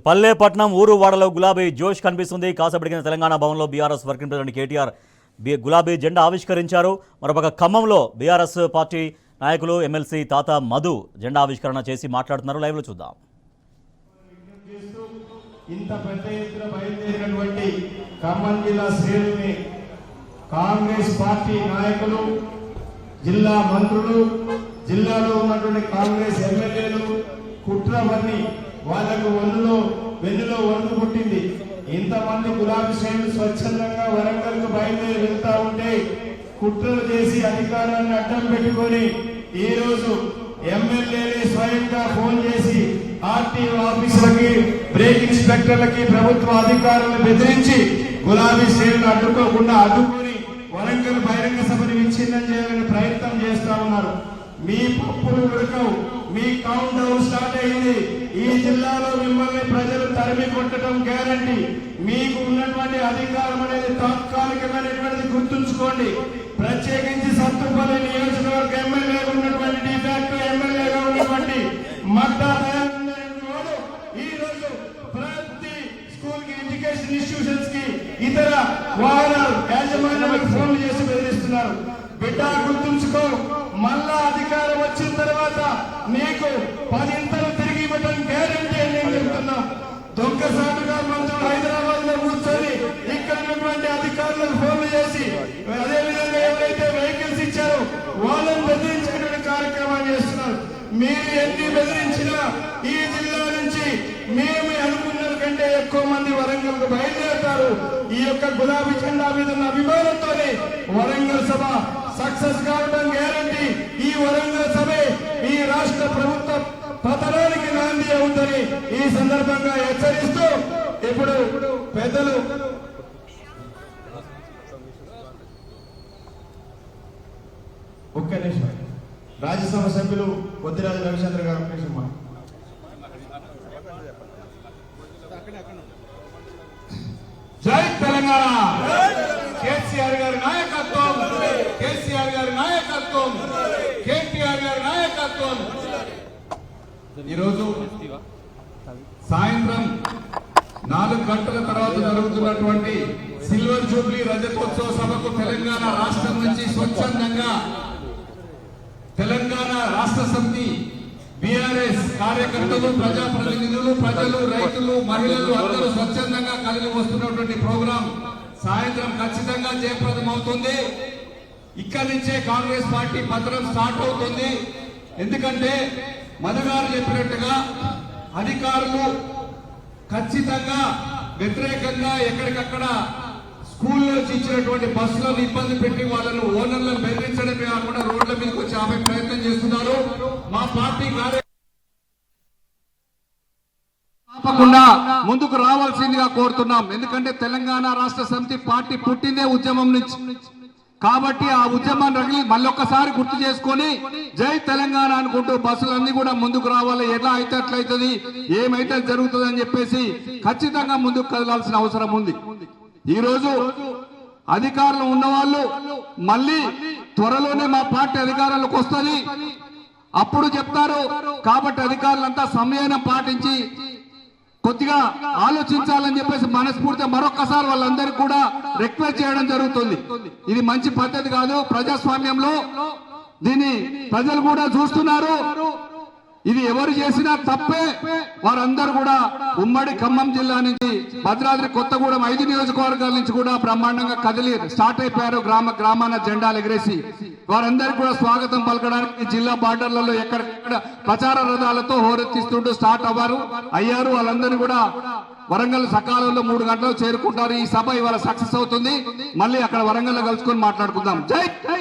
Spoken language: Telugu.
పల్లెపట్నం ఊరు వాడలో గులాబీ జోష్ కనిపిస్తుంది. కాసేపటికిన తెలంగాణ భవన్లో బీఆర్ఎస్ వర్కింగ్ ప్రెసిడెంట్ కేటీఆర్ గులాబీ జెండా ఆవిష్కరించారు. మరొక ఖమ్మంలో బీఆర్ఎస్ పార్టీ నాయకులు ఎమ్మెల్సీ తాత మధు జెండా ఆవిష్కరణ చేసి మాట్లాడుతున్నారు. లైవ్లో చూద్దాం. ఇంత పెద్ద ఎత్తున బయలుదేరినటువంటి ఖమ్మం జిల్లా శ్రేణుల్ని కాంగ్రెస్ పార్టీ నాయకులు, జిల్లా మంత్రులు, జిల్లాలో ఉన్నటువంటి కాంగ్రెస్ ఎమ్మెల్యేలు కుట్రవన్నీ వాళ్లకు వెన్నులో వణుకు పుట్టింది. ఇంతమంది గులాబీ శ్రేణులు స్వచ్ఛందంగా వరంగల్కు బయలుదేరి వెళ్తా ఉంటే కుట్రలు చేసి అధికారాన్ని అడ్డం పెట్టుకొని ఈ రోజు ఎమ్మెల్యేలే స్వయంగా ఫోన్ చేసి ఆర్టీఓ ఆఫీసులకి, బ్రేక్ ఇన్స్పెక్టర్లకి, ప్రభుత్వ అధికారులను బెదిరించి గులాబీ శ్రేణులు అడ్డుకొని వరంగల్ బహిరంగ సభని విచ్ఛిన్నం చేయాలని ప్రయత్నం చేస్తా ఉన్నారు. మీ పప్పులు ఉడకవు, మీ కౌంట్ డౌన్ స్టార్ట్ అయింది. ఈ జిల్లాలో మిమ్మల్ని ప్రజలు తరిమి కొట్టడం గ్యారంటీ. మీకు ఉన్నటువంటి అధికారం అనేది తాత్కాలికమైనటువంటిది గుర్తుంచుకోండి. ప్రత్యేకించి సత్తుపల్లి నియోజకవర్గ ఎమ్మెల్యేగా ఉన్నటువంటి డిఫాక్టో ఎమ్మెల్యేగా ఉన్నటువంటి మడ్డా ఈ రోజు ప్రతి స్కూల్ కి, ఎడ్యుకేషన్ ఇన్స్టిట్యూషన్స్ కి, ఇతర వాహన యాజమాన్యాలకు ఫోన్లు చేసి బెదిరిస్తున్నారు. బిడ్డ గుర్తుంచుకో, మళ్ళా అధికారం వచ్చిన తర్వాత నీకు 10 ఇంతలు తిరిగి ఇవ్వడం గ్యారంటీ అని నేను చెప్తున్నా. దొంగసాటుగా మంత్రులు హైదరాబాద్ లో కూర్చొని ఇక్కడ ఉన్నటువంటి అధికారులకు ఫోన్లు చేసి, అదేవిధంగా ఎవరైతే వెహికల్స్ ఇచ్చారో వాళ్ళని బెదిరించేటువంటి కార్యక్రమాలు చేస్తున్నారు. మీరు ఎన్ని బెదిరించినా ఈ జిల్లా నుంచి మేము అనుకున్న కంటే ఎక్కువ మంది వరంగల్ కు బయలుదేరుతారు. ఈ యొక్క గులాబీ జెండా మీద ఉన్న అభిమానంతోనే వరంగల్ సభ సక్సెస్ కావడం గ్యారంటీ. ఈ వరంగల్ సభే ఈ రాష్ట్ర ప్రభుత్వ పతనానికి నాంది అవుతుందని ఈ సందర్భంగా హెచ్చరిస్తూ, ఇప్పుడు పెద్దలు ఒక్క నిమిషం, రాజ్యసభ సభ్యులు కొద్దిరాజు రవిచంద్ర గారు ఒక్క నిమిషం. జై తెలంగాణ, కేసీఆర్ గారి నాయకత్వం, కేసీఆర్ గారి నాయకత్వం, కేటీఆర్ గారి నాయకత్వం. ఈరోజు సాయంత్రం 4 గంటల తర్వాత జరుగుతున్నటువంటి సిల్వర్ జూబ్లీ రజతోత్సవ సభకు తెలంగాణ రాష్ట్రం నుంచి స్వచ్ఛందంగా తెలంగాణ రాష్ట్ర సమితి, బీఆర్ఎస్ కార్యకర్తలు, ప్రజాప్రతినిధులు, ప్రజలు, రైతులు, మహిళలు అందరూ స్వచ్ఛందంగా కలిగి వస్తున్నటువంటి ప్రోగ్రాం సాయంత్రం ఖచ్చితంగా జయప్రదం అవుతుంది. ఇక్కడి నుంచే కాంగ్రెస్ పార్టీ పత్రం స్టార్ట్ అవుతుంది. ఎందుకంటే మధుగారు చెప్పినట్టుగా అధికారులు ఖచ్చితంగా వ్యతిరేకంగా ఎక్కడికక్కడ స్కూల్లో ఇచ్చినటువంటి బస్సులను ఇబ్బంది పెట్టి వాళ్ళను ఓనర్లను బెదిరించడమే కాకుండా రోడ్ల మీదకి వచ్చి ఆమె ప్రయత్నం చేస్తున్నారు. మా పార్టీ తప్పకుండా ముందుకు రావాల్సిందిగా కోరుతున్నాం. ఎందుకంటే తెలంగాణ రాష్ట్ర సమితి పార్టీ పుట్టిందే ఉద్యమం నుంచి. కాబట్టి ఆ ఉద్యమాన్ని మళ్ళొక్కసారి గుర్తు చేసుకొని జై తెలంగాణ అనుకుంటూ బస్సులన్నీ కూడా ముందుకు రావాలి. ఎలా అయితే అట్లయితుంది, ఏమైతే జరుగుతుంది అని చెప్పేసి ఖచ్చితంగా ముందుకు కదలాల్సిన అవసరం ఉంది. ఈ రోజు అధికారులు ఉన్నవాళ్ళు మళ్ళీ త్వరలోనే మా పార్టీ అధికారంలోకి వస్తుంది, అప్పుడు చెప్తారు. కాబట్టి అధికారులంతా సమయాన్ని పాటించి కొద్దిగా ఆలోచించాలని చెప్పేసి మనస్ఫూర్తిగా మరొక్కసారి వాళ్ళందరికీ కూడా రిక్వెస్ట్ చేయడం జరుగుతుంది. ఇది మంచి పద్ధతి కాదు. ప్రజాస్వామ్యంలో దీన్ని ప్రజలు కూడా చూస్తున్నారు. ఇది ఎవరు చేసినా తప్పే. వారందరూ కూడా ఉమ్మడి ఖమ్మం జిల్లా నుంచి భద్రాద్రి కొత్తగూడెం 5 నియోజకవర్గాల నుంచి కూడా బ్రహ్మాండంగా కదిలి స్టార్ట్ అయిపోయారు. గ్రామాన జెండాలు ఎగరేసి వారందరికీ కూడా స్వాగతం పలకడానికి జిల్లా బార్డర్లలో ఎక్కడెక్కడ ప్రచార రథాలతో హోరెత్తిస్తుంటూ స్టార్ట్ అయ్యారు. వాళ్ళందరూ కూడా వరంగల్ సకాలంలో 3 గంటలకు చేరుకుంటారు. ఈ సభ ఇవాళ సక్సెస్ అవుతుంది. మళ్ళీ అక్కడ వరంగల్ లో కలుసుకొని మాట్లాడుకుందాం. జై జై.